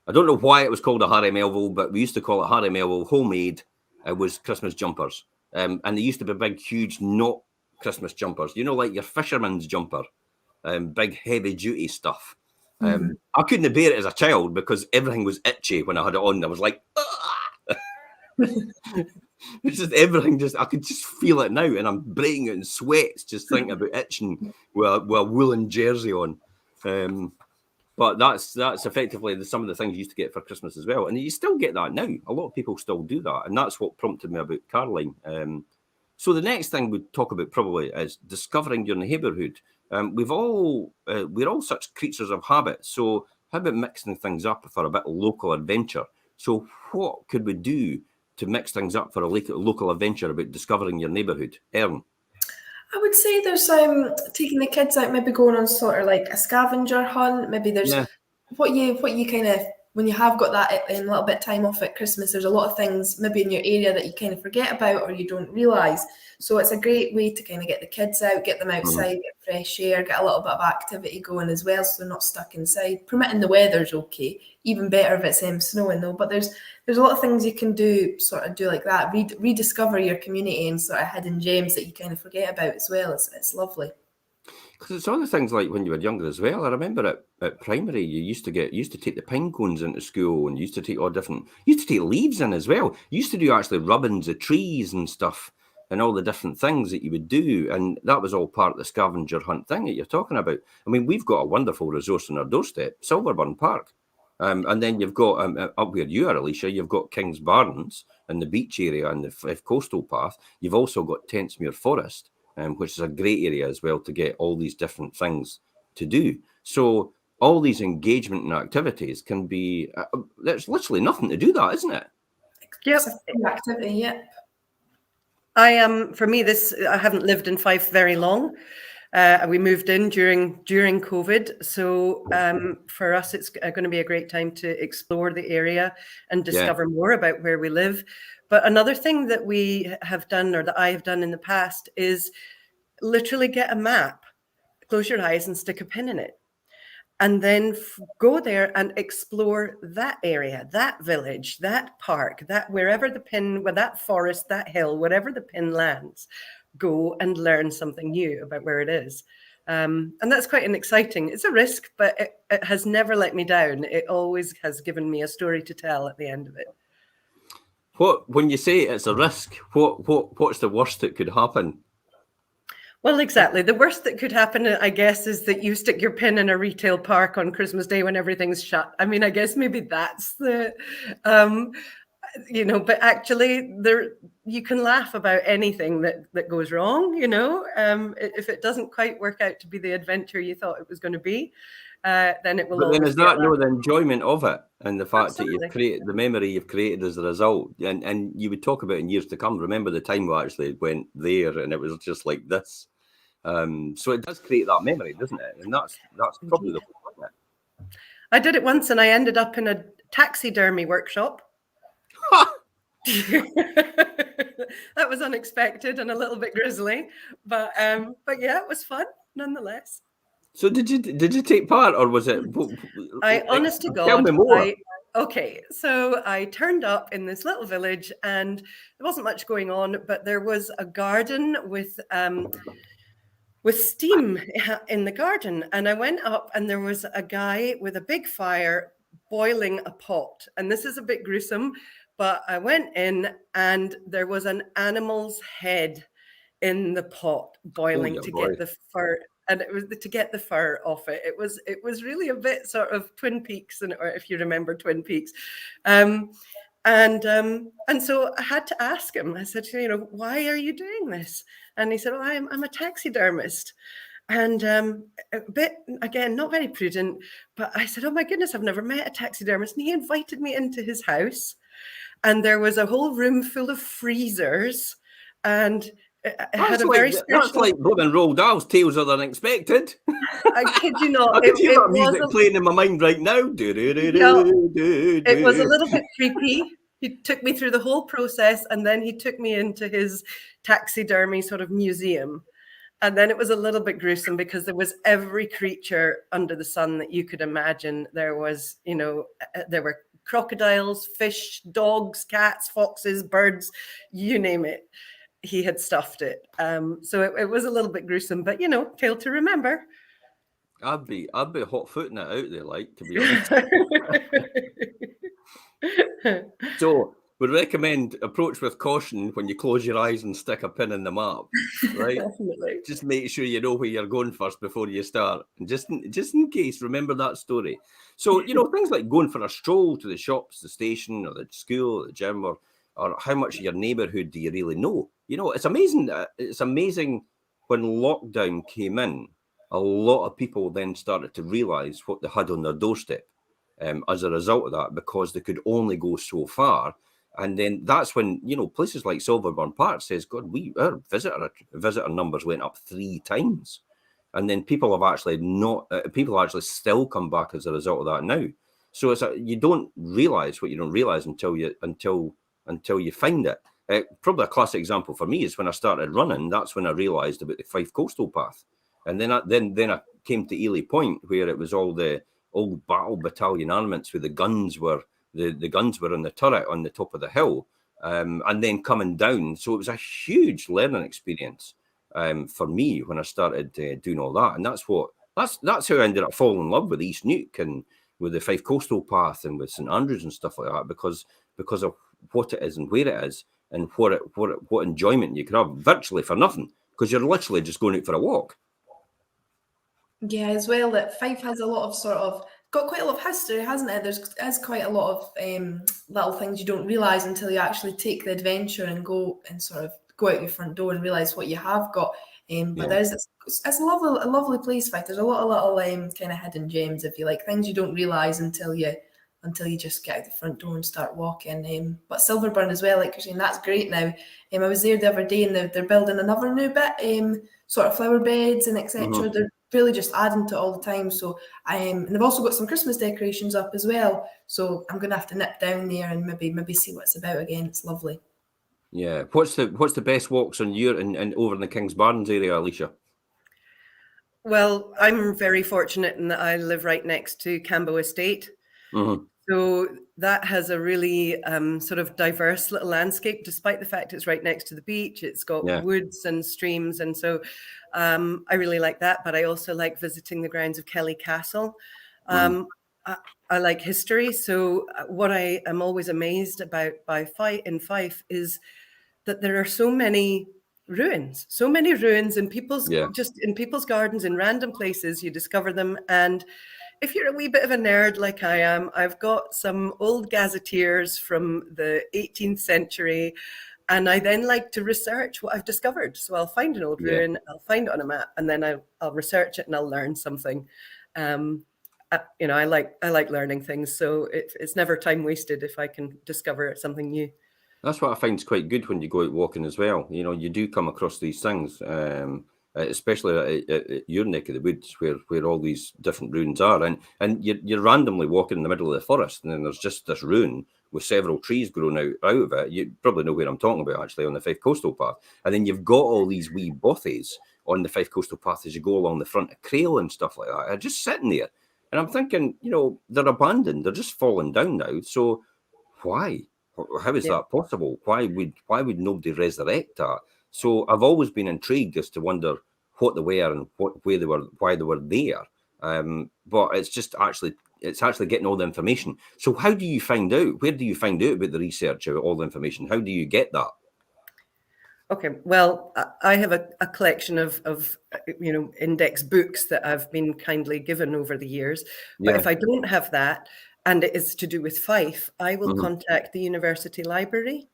I don't know why it was called a Harry Melville, but we used to call it Harry Melville homemade. It was Christmas jumpers. And they used to be big, huge, not Christmas jumpers. You know, like your fisherman's jumper, big, heavy-duty stuff. I couldn't bear it as a child because everything was itchy when I had it on. I was like, it's just everything. I could just feel it now, and I'm breaking out in sweats just thinking about itching with a woolen jersey on. But that's effectively some of the things you used to get for Christmas as well, and you still get that now. A lot of people still do that, and that's what prompted me about Caroline. So the next thing we'd talk about probably is discovering your neighbourhood. We're all such creatures of habit. So how about mixing things up for a bit of local adventure? So what could we do to mix things up for a local adventure about discovering your neighbourhood? Erin? I would say there's taking the kids out, maybe going on sort of like a scavenger hunt. Maybe there's what you kind of, when you have got that a little bit of time off at Christmas, there's a lot of things maybe in your area that you kind of forget about or you don't realise. So it's a great way to kind of get the kids out, get them outside, get fresh air, get a little bit of activity going as well, so they're not stuck inside. Permitting the weather's okay. Even better if it's snowing though. But there's a lot of things you can do like that. Rediscover your community and sort of hidden gems that you kind of forget about as well. It's lovely. Because it's other things like when you were younger as well. I remember at primary, you used to take the pine cones into school, and you used to take leaves in as well. You used to do actually rubbings of trees and stuff, and all the different things that you would do, and that was all part of the scavenger hunt thing that you're talking about. I mean, we've got a wonderful resource on our doorstep, Silverburn Park, and then you've got up where you are, Alicia, you've got Kingsbarns and the beach area and the Fife coastal path. You've also got Tentsmuir Forest, which is a great area as well to get all these different things to do. So all these engagement and activities can be, there's literally nothing to do that, isn't it? Yep. Activity, yeah. For me, I haven't lived in Fife very long. We moved in during COVID. So for us, it's going to be a great time to explore the area and discover more about where we live. But another thing that we have done, or that I have done in the past, is literally get a map, close your eyes and stick a pin in it, and then go there and explore that area, that village, that park, that wherever the pin, with that forest, that hill, whatever the pin lands, go and learn something new about where it is. And that's quite an exciting, it's a risk, but it has never let me down. It always has given me a story to tell at the end of it. When you say it's a risk, what's the worst that could happen? Well, exactly. The worst that could happen, I guess, is that you stick your pin in a retail park on Christmas Day when everything's shut. I mean, I guess maybe that's the, but actually you can laugh about anything that goes wrong, if it doesn't quite work out to be the adventure you thought it was going to be. Then it will. But then is that the enjoyment of it, and the fact that you've created the memory you've created as a result, and you would talk about in years to come. Remember the time we actually went there, and it was just like this. So it does create that memory, doesn't it? And that's probably the point, isn't it? I did it once, and I ended up in a taxidermy workshop. That was unexpected and a little bit grisly, but yeah, it was fun nonetheless. So did you take part, or was it? Honest to God, tell me more. Okay, so I turned up in this little village and there wasn't much going on, but there was a garden with steam in the garden. And I went up and there was a guy with a big fire boiling a pot. And this is a bit gruesome, but I went in and there was an animal's head in the pot boiling to get the fur. And it was to get the fur off it. It was really a bit sort of Twin Peaks, or if you remember Twin Peaks. And so I had to ask him. I said, why are you doing this? And he said, well, I'm a taxidermist. And a bit, again, not very prudent, but I said, oh my goodness, I've never met a taxidermist. And he invited me into his house. And there was a whole room full of freezers. And that's like blooming Roald Dahl's Tales of the Unexpected. I kid you not. I could hear that music playing in my mind right now. It was a little bit creepy. He took me through the whole process and then he took me into his taxidermy sort of museum. And then it was a little bit gruesome because there was every creature under the sun that you could imagine. There was, there were crocodiles, fish, dogs, cats, foxes, birds, you name it. He had stuffed it. So it was a little bit gruesome, but tale to remember. I'd be hot footing it out there, like, to be honest. So would recommend approach with caution when you close your eyes and stick a pin in the map, right? Definitely. Just make sure you know where you're going first before you start. And just in case, remember that story. So, things like going for a stroll to the shops, the station, or the school, or the gym, or how much of your neighbourhood do you really know? It's amazing. It's amazing when lockdown came in, a lot of people then started to realise what they had on their doorstep as a result of that, because they could only go so far. And then that's when, places like Silverburn Park says, God, our visitor numbers went up 3 times. And then people have actually still come back as a result of that now. So you don't realise what you don't realise until you find it. Probably a classic example for me is when I started running. That's when I realised about the Fife coastal path. And then I came to Ely Point, where it was all the old battle battalion armaments, where the guns were in the turret on the top of the hill, and then coming down. So it was a huge learning experience for me when I started doing all that. And that's how I ended up falling in love with East Nuke and with the Fife coastal path and with St Andrews and stuff like that, because of what it is and where it is and what enjoyment you can have virtually for nothing, because you're literally just going out for a walk. Yeah, as well, that Fife has a lot of got quite a lot of history, hasn't it? There's quite a lot of little things you don't realise until you actually take the adventure and go out your front door and realise what you have got. But it's a lovely place, Fife. There's a lot of little kind of hidden gems, if you like, things you don't realise until you just get out the front door and start walking. But Silverburn as well, like you're saying, that's great now. I was there the other day and they're building another new bit, sort of flower beds and etc. Mm-hmm. They're really just adding to it all the time. So and they've also got some Christmas decorations up as well. So I'm going to have to nip down there and maybe see what it's about again. It's lovely. Yeah. What's the best walks on your and over in the Kingsbarns area, Alicia? Well, I'm very fortunate in that I live right next to Cambo Estate. Mm-hmm. So that has a really sort of diverse little landscape, despite the fact it's right next to the beach. It's got woods and streams. And so I really like that. But I also like visiting the grounds of Kelly Castle. I like history. So what I am always amazed about in Fife is that there are so many ruins in people's gardens, in random places. You discover them. And if you're a wee bit of a nerd like I am, I've got some old gazetteers from the 18th century, and I then like to research what I've discovered. So I'll find an old ruin, I'll find it on a map, and then I'll research it and I'll learn something. I like learning things, so it's never time wasted if I can discover something new. That's what I find is quite good when you go out walking as well. You do come across these things. Especially at your neck of the woods, where all these different ruins are, and you're randomly walking in the middle of the forest, and then there's just this ruin with several trees growing out of it. You probably know where I'm talking about, actually, on the Fife Coastal Path. And then you've got all these wee bothies on the Fife Coastal Path as you go along the front of Crail and stuff like that, just sitting there. And I'm thinking, they're abandoned. They're just falling down now. So why? How is that possible? Why would nobody resurrect that? So I've always been intrigued as to wonder what they were and where they were, why they were there. But it's actually getting all the information. So how do you find out? Where do you find out about the research, about all the information? How do you get that? Okay, well, I have a collection of index books that I've been kindly given over the years. But if I don't have that, and it is to do with Fife, I will contact the university library.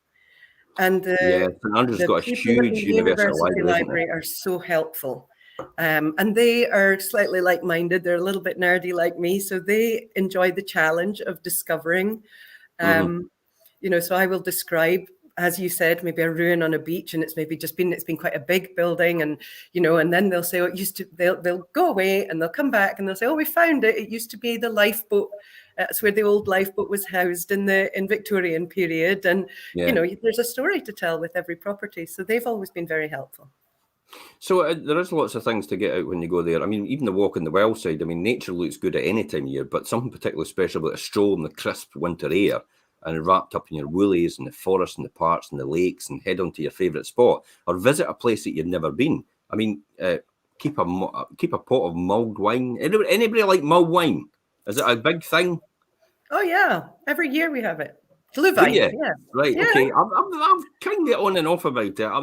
And St Andrew's got a huge university library are so helpful. And they are slightly like-minded. They're a little bit nerdy like me, so they enjoy the challenge of discovering. So I will describe, as you said, maybe a ruin on a beach, and it's been quite a big building, and and then they'll say, they'll go away and they'll come back and they'll say, oh, we found it. It used to be the lifeboat. That's where the old lifeboat was housed in Victorian period, and there's a story to tell with every property. So they've always been very helpful. So there is lots of things to get out when you go there. I mean, even the walk on the well side. I mean, nature looks good at any time of year, but something particularly special about a stroll in the crisp winter air and wrapped up in your woolies and the forest and the parks and the lakes and head on to your favourite spot or visit a place that you've never been. I mean, keep a pot of mulled wine. Anybody like mulled wine? Is it a big thing? Oh yeah, every year we have it. Glühwein, yeah. Right. Yeah. Okay. I'm kind of on and off about it. I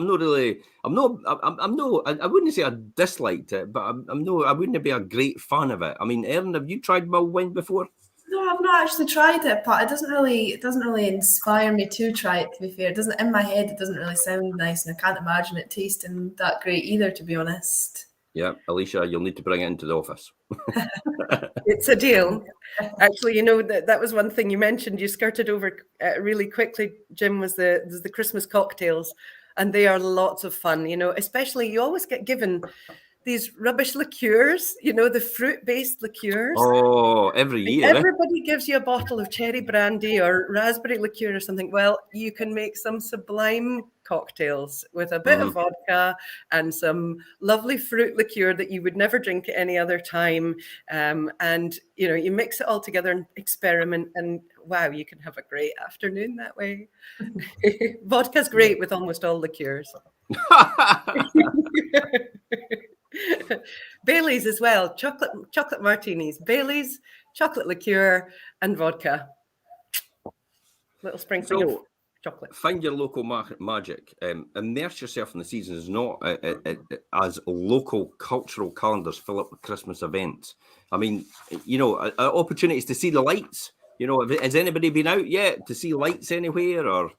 wouldn't say I disliked it, but I wouldn't be a great fan of it. I mean, Erin, have you tried mulled wine before? No, I've not actually tried it, but it doesn't really inspire me to try it, to be fair. It doesn't, in my head, it doesn't really sound nice, and I can't imagine it tasting that great either, to be honest. Yeah, Alicia, you'll need to bring it into the office. It's a deal. Actually, that was one thing you mentioned. You skirted over really quickly, Jim, was the Christmas cocktails, and they are lots of fun. Especially you always get given these rubbish liqueurs, the fruit-based liqueurs. Oh, every year. Everybody gives you a bottle of cherry brandy or raspberry liqueur or something. Well, you can make some sublime cocktails with a bit of vodka and some lovely fruit liqueur that you would never drink at any other time. And, you mix it all together and experiment, and wow, you can have a great afternoon that way. Vodka's great with almost all liqueurs. Baileys as well, chocolate martinis, Baileys, chocolate liqueur, and vodka. Little sprinkling of chocolate. Find your local magic. Immerse yourself in the seasons, not as local cultural calendars fill up with Christmas events. I mean, opportunities to see the lights. Has anybody been out yet to see lights anywhere or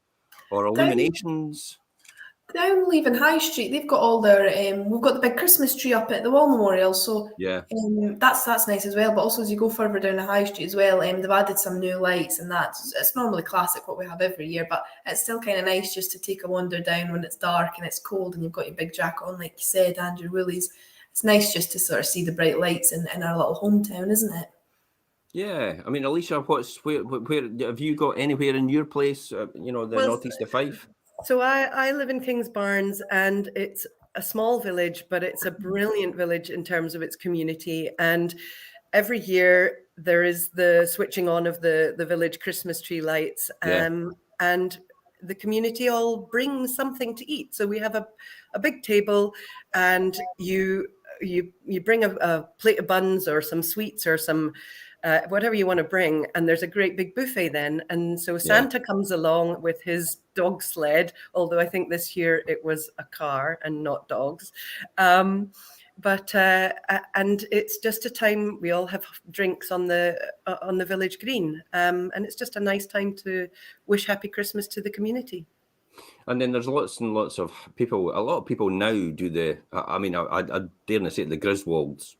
illuminations? Down Leaving High Street, they've got all their. We've got the big Christmas tree up at the Wall Memorial, so that's nice as well. But also, as you go further down the High Street as well, they've added some new lights, and it's normally classic what we have every year, but it's still kind of nice just to take a wander down when it's dark and it's cold, and you've got your big jacket on, like you said, and your woolies. It's nice just to sort of see the bright lights in our little hometown, isn't it? Yeah, I mean, Alicia, where have you got anywhere in your place? The northeast of Fife. So I live in Kingsbarns, and it's a small village, but it's a brilliant village in terms of its community. And every year there is the switching on of the village Christmas tree lights, and the community all bring something to eat. So we have a big table, and you bring a plate of buns or some sweets or some whatever you want to bring, and there's a great big buffet then. And so Santa comes along with his dog sled, although I think this year it was a car and not dogs. And it's just a time we all have drinks on the village green, and it's just a nice time to wish happy Christmas to the community. And then there's lots and lots of people. A lot of people now do I dare not say it, the Griswolds.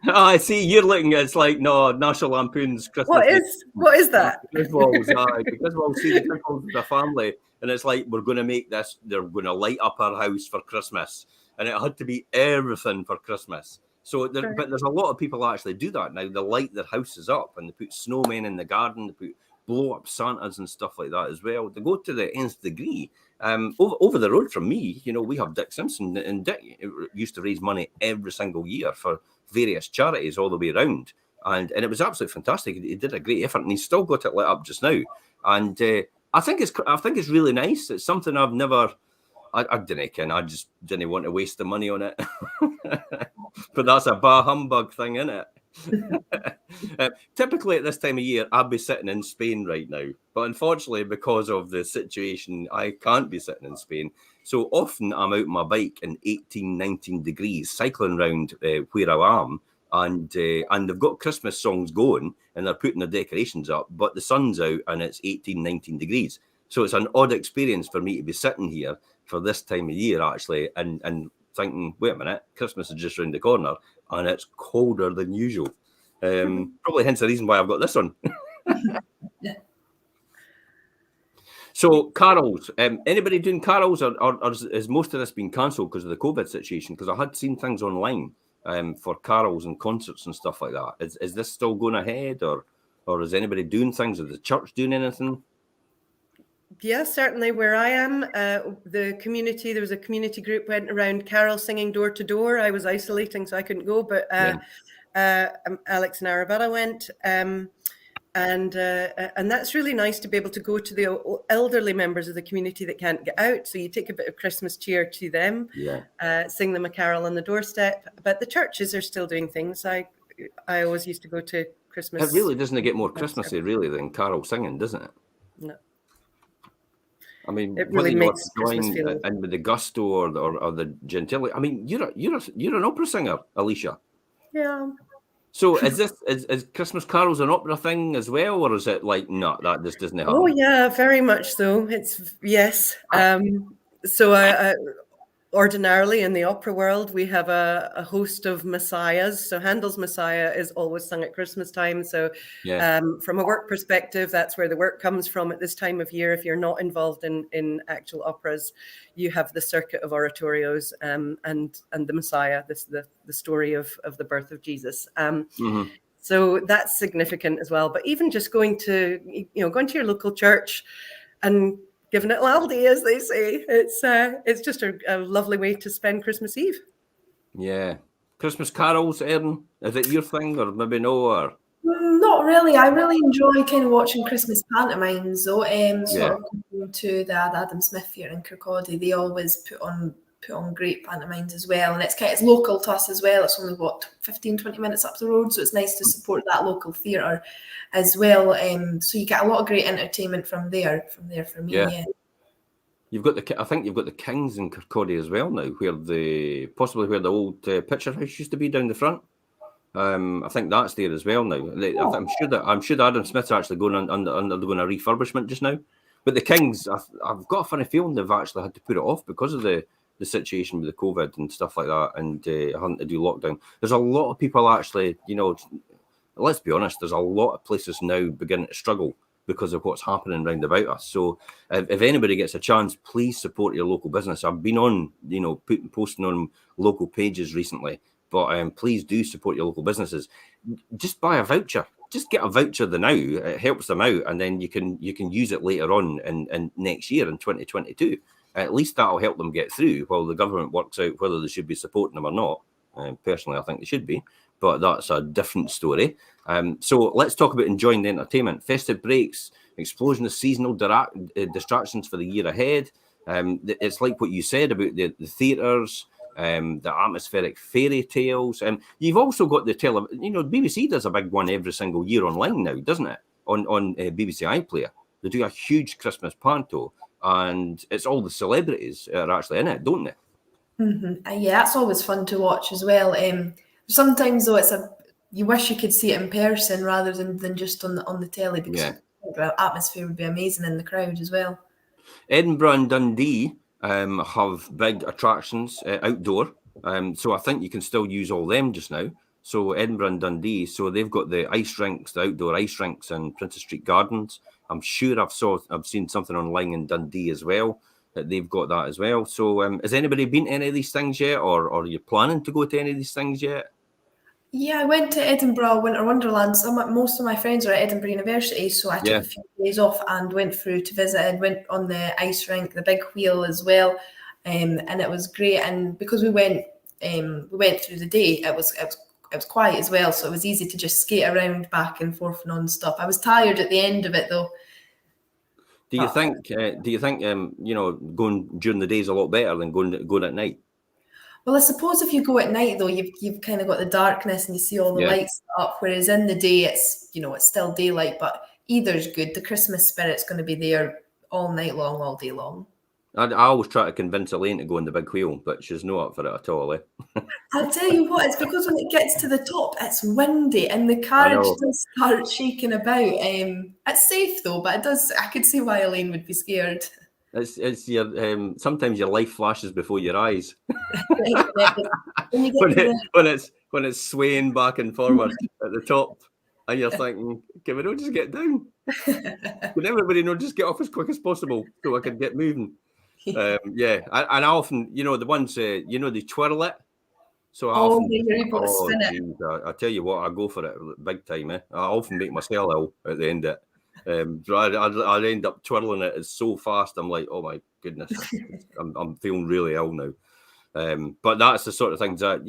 I see you're looking. It's like National Lampoon's Christmas. What is that? Griswolds, the Griswolds see the people of the family, and it's like we're going to make this. They're going to light up our house for Christmas, and it had to be everything for Christmas. So, but there's a lot of people actually do that now. They light their houses up, and they put snowmen in the garden. They blow up Santas and stuff like that as well. They go to the nth degree, Over the road from me, we have Dick Simpson, and Dick used to raise money every single year for various charities all the way around, and it was absolutely fantastic. He did a great effort, and he's still got it lit up just now. And I think it's really nice. It's something I've never. I didn't ken. I just didn't want to waste the money on it. But that's a bah humbug thing, isn't it? Typically at this time of year, I'd be sitting in Spain right now. But unfortunately, because of the situation, I can't be sitting in Spain. So often I'm out on my bike in 18, 19 degrees, cycling around where I am. And they've got Christmas songs going, and they're putting the decorations up, but the sun's out and it's 18, 19 degrees. So it's an odd experience for me to be sitting here for this time of year, actually, and thinking, wait a minute, Christmas is just around the corner, and it's colder than usual. Probably hence the reason why I've got this on. Yeah. So carols, anybody doing carols, or has most of this been cancelled because of the COVID situation? Because I had seen things online for carols and concerts and stuff like that. Is this still going ahead, or is anybody doing things? Is the church doing anything? Yeah, certainly where I am, there was a community group went around carol singing door to door. I was isolating, so I couldn't go, but Alex and Arabella went. And that's really nice to be able to go to the elderly members of the community that can't get out. So you take a bit of Christmas cheer to them, sing them a carol on the doorstep. But the churches are still doing things. I always used to go to Christmas. It really doesn't get more Christmassy, really, than carol singing, doesn't it? No. I mean, it really makes Christmas feel in with the gusto or the gentility. I mean, you're an opera singer, Alicia. Yeah. So is Christmas carols an opera thing as well, or is it like that just doesn't happen? Oh yeah, very much so. It's yes. So I ordinarily in the opera world we have a host of messiahs. So Handels Messiah is always sung at Christmas time. So from a work perspective, that's where the work comes from at this time of year. If you're not involved in actual operas, you have the circuit of oratorios and the Messiah, the story of the birth of Jesus. So that's significant as well. But even just going to your local church and giving it laldy, as they say, it's just a lovely way to spend Christmas Eve. Yeah. Christmas carols, Erin, is it your thing, or maybe no? Or not really. I really enjoy kind of watching Christmas pantomimes, though. Sort of going to the Adam Smith here in Kirkcaldy, they always put on great pantomimes as well, and it's local to us as well. It's only 15-20 minutes up the road, so it's nice to support that local theatre as well. So you get a lot of great entertainment from there for me. Yeah. I think you've got the Kings in Kirkcaldy as well now, where the old picture house used to be down the front. I think that's there as well now. I'm sure that Adam Smith's actually going undergoing a refurbishment just now. But the Kings, I've got a funny feeling they've actually had to put it off because of the situation with the COVID and stuff like that, and having to do lockdown. There's a lot of people actually, let's be honest, there's a lot of places now beginning to struggle because of what's happening round about us. So if anybody gets a chance, please support your local business. I've been on, posting on local pages recently, but please do support your local businesses. Just buy a voucher. Just get a voucher now. It helps them out, and then you can use it later on in next year in 2022. At least that'll help them get through while the government works out whether they should be supporting them or not. Personally, I think they should be, but that's a different story. So let's talk about enjoying the entertainment. Festive breaks, explosion of seasonal distractions for the year ahead. It's like what you said about the theatres, the atmospheric fairy tales. You've also got the BBC does a big one every single year online now, doesn't it? On BBC iPlayer. They do a huge Christmas panto, and it's all the celebrities are actually in it, don't they? Mm-hmm. Yeah, that's always fun to watch as well. Sometimes though, you wish you could see it in person rather than just on the telly, because the atmosphere would be amazing in the crowd as well. Edinburgh and Dundee have big attractions outdoor, so I think you can still use all them just now. So Edinburgh and Dundee, so they've got the outdoor ice rinks in Princess Street Gardens. I'm sure I've seen something online in Dundee as well, that they've got that as well. So has anybody been to any of these things yet, or are you planning to go to any of these things yet? Yeah, I went to Edinburgh Winter Wonderland. Most of my friends are at Edinburgh University, so I took a few days off and went through to visit and went on the ice rink, the big wheel as well, and it was great. And because we went through the day, it was quiet as well, so it was easy to just skate around back and forth non-stop. I was tired at the end of it though. Do you think going during the day is a lot better than going at night? Well, I suppose if you go at night though, you've kind of got the darkness and you see all the lights up, whereas in the day it's still daylight, but either's good. The Christmas spirit's going to be there all night long, all day long. I always try to convince Elaine to go on the big wheel, but she's not up for it at all. I'll tell you what, it's because when it gets to the top, it's windy and the carriage does start shaking about. It's safe though, but I could see why Elaine would be scared. It's your sometimes your life flashes before your eyes when it's swaying back and forward at the top, and you're thinking, can we not just get down? Can everybody not just get off as quick as possible so I can get moving? And I often, the ones they twirl it. So I often, you're able to spin it. I tell you what, I go for it big time. I often make myself ill at the end of it. I'd end up twirling it so fast. I'm like, oh my goodness, I'm feeling really ill now. But that's the sort of things that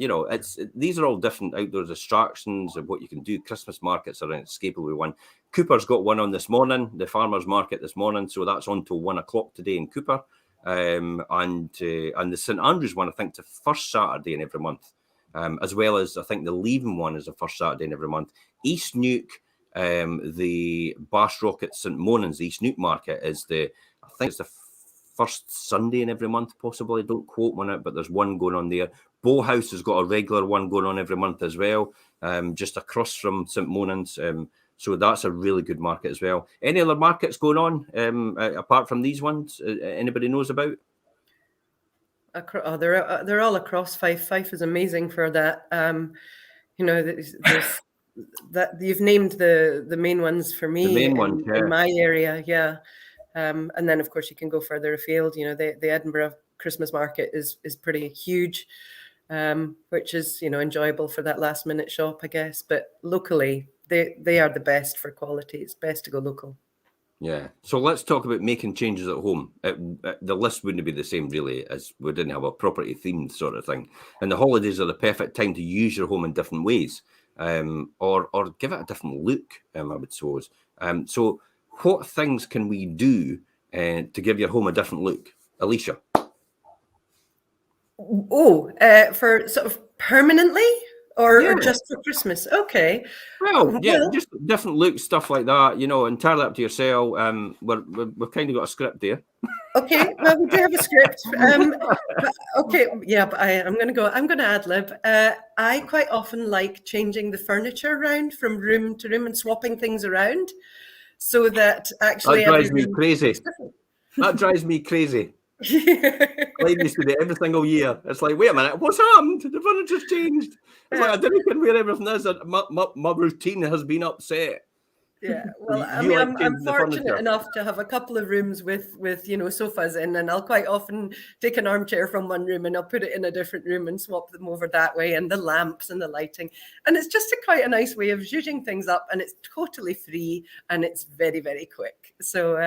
these are all different outdoor distractions of what you can do. Christmas markets are inescapably one. Cooper's got one on this morning, the farmers market this morning, so that's on till 1 o'clock today in Cooper. And the St Andrews one, I think, the first Saturday in every month, as well as I think the Leven one is the first Saturday in every month. East Nuke, the Bass Rocket St Monans, the East Nuke market is I think it's the first Sunday in every month, possibly. Don't quote me on it, but there's one going on there. Bowhouse has got a regular one going on every month as well, just across from St Monans. So that's a really good market as well. Any other markets going on apart from these ones? Anybody knows about? They're all across Fife. Fife is amazing for that. There's that you've named the main ones for me in my area. Yeah. And then of course you can go further afield. The Edinburgh Christmas market is pretty huge, which is enjoyable for that last minute shop, I guess. But locally, they are the best for quality. It's best to go local. Yeah. So let's talk about making changes at home. The list wouldn't be the same really as we didn't have a property themed sort of thing. And the holidays are the perfect time to use your home in different ways, or give it a different look. I would suppose. So what things can we do to give your home a different look, Alicia? For sort of permanently. Or just for Christmas? Okay. Well, just different looks, stuff like that. Entirely up to yourself. We've kind of got a script there. Okay. Well, we do have a script. Okay. Yeah, but I'm going to ad lib. I quite often like changing the furniture around from room to room and swapping things around, so that actually that drives me crazy. That drives me crazy. Clyde used to do it every single year. It's like, wait a minute, what's happened? The furniture's changed. It's like, I didn't know where everything is. My routine has been upset. Yeah, well, I'm fortunate enough to have a couple of rooms with sofas in, and I'll quite often take an armchair from one room and I'll put it in a different room and swap them over that way, and the lamps and the lighting, and it's just quite a nice way of zhuzhing things up, and it's totally free and it's very, very quick. So,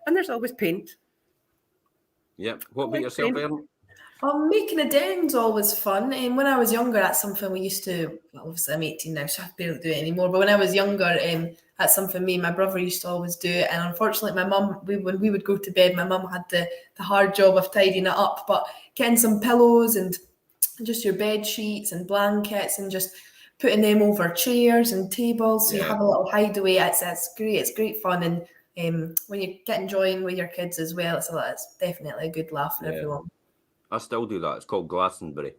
and there's always paint. Yeah. What about yourself, Erin? Making a den's always fun. And when I was younger, that's something we used to. Well, obviously, I'm 18 now, so I barely do it anymore. But when I was younger, that's something me and my brother used to always do. And unfortunately, my mum, when we would go to bed, my mum had the hard job of tidying it up. But getting some pillows and just your bed sheets and blankets and just putting them over chairs and tables, so you have a little hideaway. It's great. It's great fun. And when you get enjoying with your kids as well, it's definitely a good laugh for everyone. I still do that. It's called Glastonbury.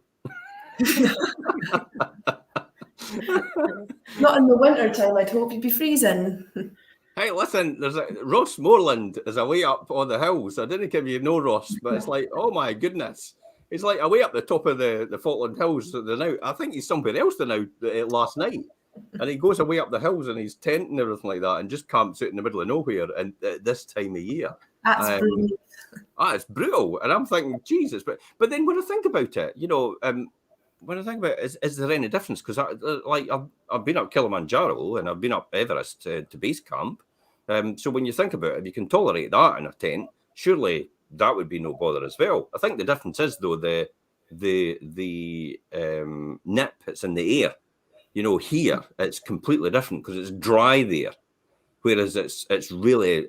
Not in the winter time, I'd hope. You'd be freezing. Hey, listen, there's Rossmoreland is away up on the hills. I didn't give you no Ross, but it's like, oh my goodness. It's like away up the top of the Falkland Hills. Now, I think he's somewhere else now last night. And he goes away up the hills in his tent and everything like that and just camps out in the middle of nowhere and at this time of year. That's brilliant. It's brutal. And I'm thinking, Jesus. But then when I think about it, when I think about it, is there any difference? Because I've been up Kilimanjaro and I've been up Everest to base camp. So when you think about it, if you can tolerate that in a tent, surely that would be no bother as well. I think the difference is though the nip that's in the air. You know, here it's completely different because it's dry there, whereas it's really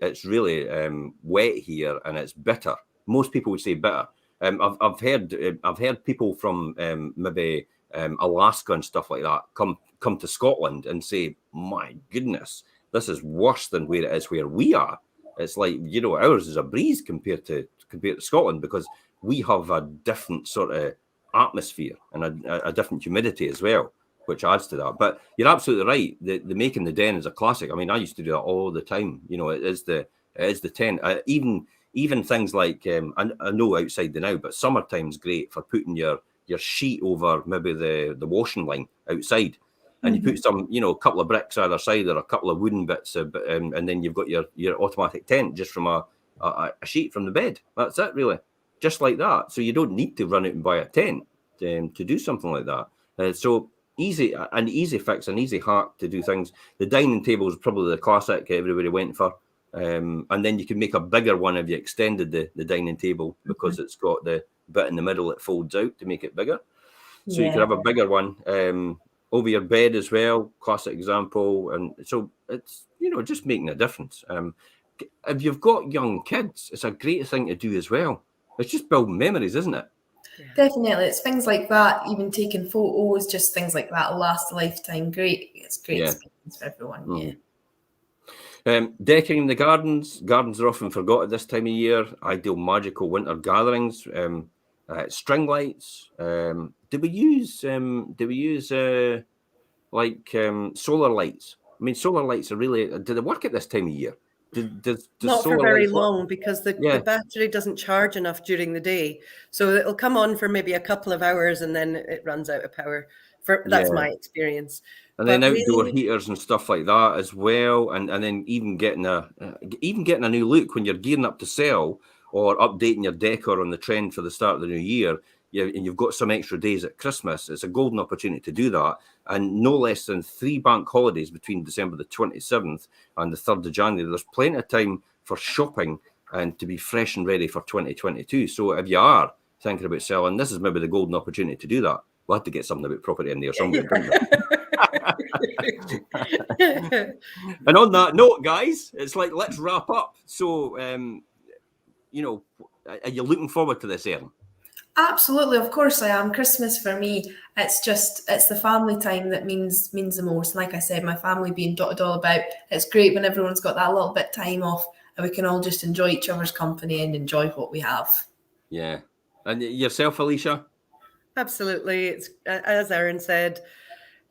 wet here and it's bitter. Most people would say bitter. I've heard people from maybe Alaska and stuff like that come to Scotland and say, my goodness, this is worse than where it is where we are. It's like, you know, ours is a breeze compared to Scotland because we have a different sort of atmosphere and a different humidity as well, which adds to that. But you're absolutely right. The making the den is a classic. I mean, I used to do that all the time. You know, it is the tent. Even things like I know outside the now, but summertime's great for putting your sheet over maybe the washing line outside, and you put some, you know, a couple of bricks either side or a couple of wooden bits, and then you've got your automatic tent just from a sheet from the bed. That's it, really, just like that. So you don't need to run out and buy a tent to do something like that. So an easy fix, an easy hack to do things. The dining table is probably the classic everybody went for. And then you can make a bigger one if you extended the dining table because it's got the bit in the middle that folds out to make it bigger. So you can have a bigger one over your bed as well. Classic example. And so it's, you know, just making a difference. If you've got young kids, it's a great thing to do as well. It's just building memories, isn't it? Definitely. It's things like that, even taking photos, just things like that last a lifetime. Great. It's great experience for everyone. Decorating the gardens. Gardens are often forgot at this time of year. Ideal magical winter gatherings. String lights. Do we use solar lights? I mean, solar lights are really. Do they work at this time of year? Does not for very long because the battery doesn't charge enough during the day, so it'll come on for maybe a couple of hours and then it runs out of power. That's my experience. And then outdoor heaters and stuff like that as well, and then even getting a new look when you're gearing up to sell or updating your decor on the trend for the start of the new year. And you've got some extra days at Christmas. It's a golden opportunity to do that. And no less than 3 bank holidays between December the 27th and the 3rd of January. There's plenty of time for shopping and to be fresh and ready for 2022. So if you are thinking about selling, this is maybe the golden opportunity to do that. We'll have to get something about property in there somewhere. And on that note, guys, it's like, let's wrap up. So, you know, are you looking forward to this, Erin? Absolutely, of course I am. Christmas for me, it's the family time that means the most. Like I said, my family being dotted all about. It's great when everyone's got that little bit time off and we can all just enjoy each other's company and enjoy what we have. Yeah. And yourself, Alicia? Absolutely. It's as Erin said,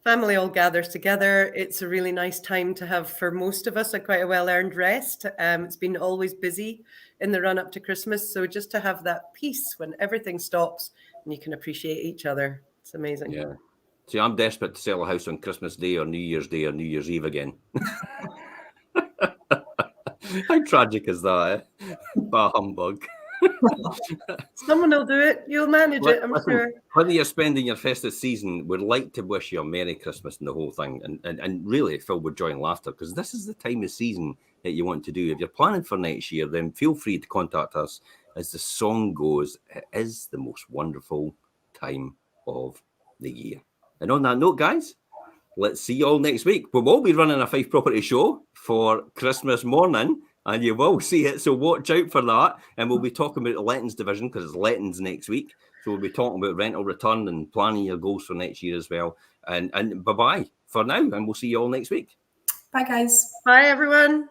family all gathers together. It's a really nice time to have, for most of us, quite a well-earned rest. It's been always busy in the run-up to Christmas. So just to have that peace when everything stops and you can appreciate each other. It's amazing. Yeah. See, I'm desperate to sell a house on Christmas Day or New Year's Day or New Year's Eve again. How tragic is that, eh? Bah humbug. Someone will do it. You'll manage it, I'm sure. Whether you're spending your festive season, we'd like to wish you a Merry Christmas and the whole thing, and really filled with joy and laughter, because this is the time of season that you want to do. If you're planning for next year, then feel free to contact us. As the song goes, it is the most wonderful time of the year. And on that note, guys, let's see you all next week. We will be running a Fife property show for Christmas morning, and you will see it, so watch out for that. And we'll be talking about the lettings division, because it's lettings next week. So we'll be talking about rental return and planning your goals for next year as well. And bye-bye for now, and we'll see you all next week. Bye, guys. Bye, everyone.